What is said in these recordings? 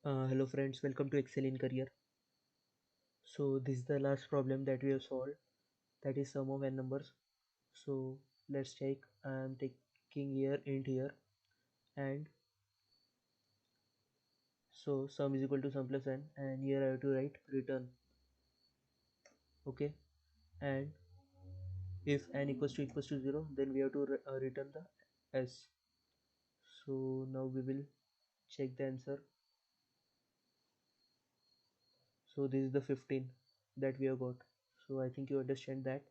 Hello friends, welcome to Excel in Career. So this is the last problem that we have solved, that is sum of n numbers. So let's check. I am taking here int here, and so sum is equal to sum plus n, and here I have to write return. Okay, and if n equals to 0, then we have to return the s. So now we will check the answer. So this is the 15 that we have got. So I think you understand that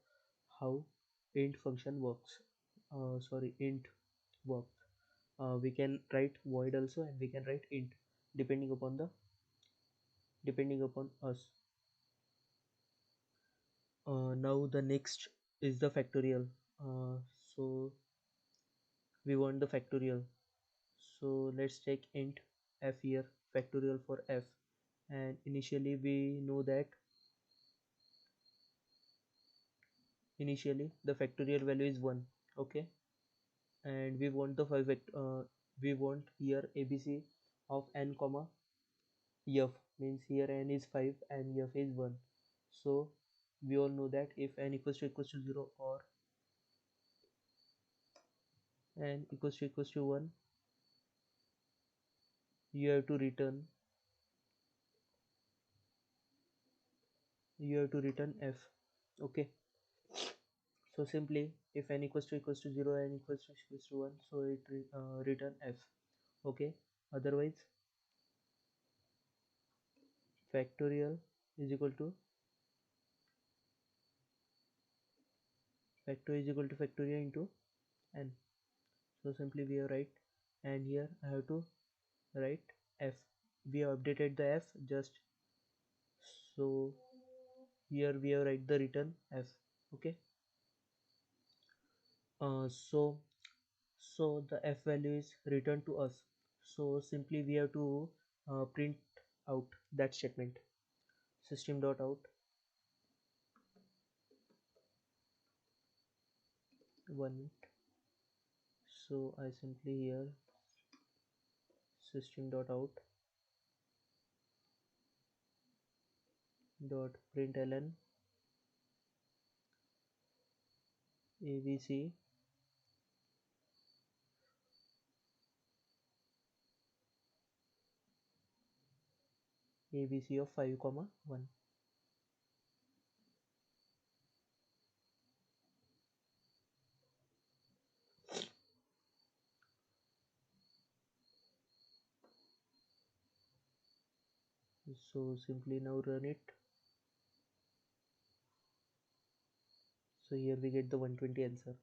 how int function works. Int works. We can write void also, and we can write int depending upon us. Now the next is the factorial. So we want the factorial. So let's take int f here, factorial for f, and initially we know that initially the factorial value is 1. Okay, and we want the we want here abc of n comma f, means here n is 5 and f is 1. So we all know that if n equals to 0 or n equals to 1, you have to return f. Okay, so simply if n equals to 0 and equals to 1, so it return f. Okay, otherwise factorial is equal to factorial into n. So simply we have write, and here I have to write f. We have updated the f just, so here we have write the return f. Okay, so the f value is returned to us. So simply we have to print out that statement, system dot out 1. So I simply here system dot out dot println abc abc of 5 comma 1. So simply now run it. So here we get the 120 answer.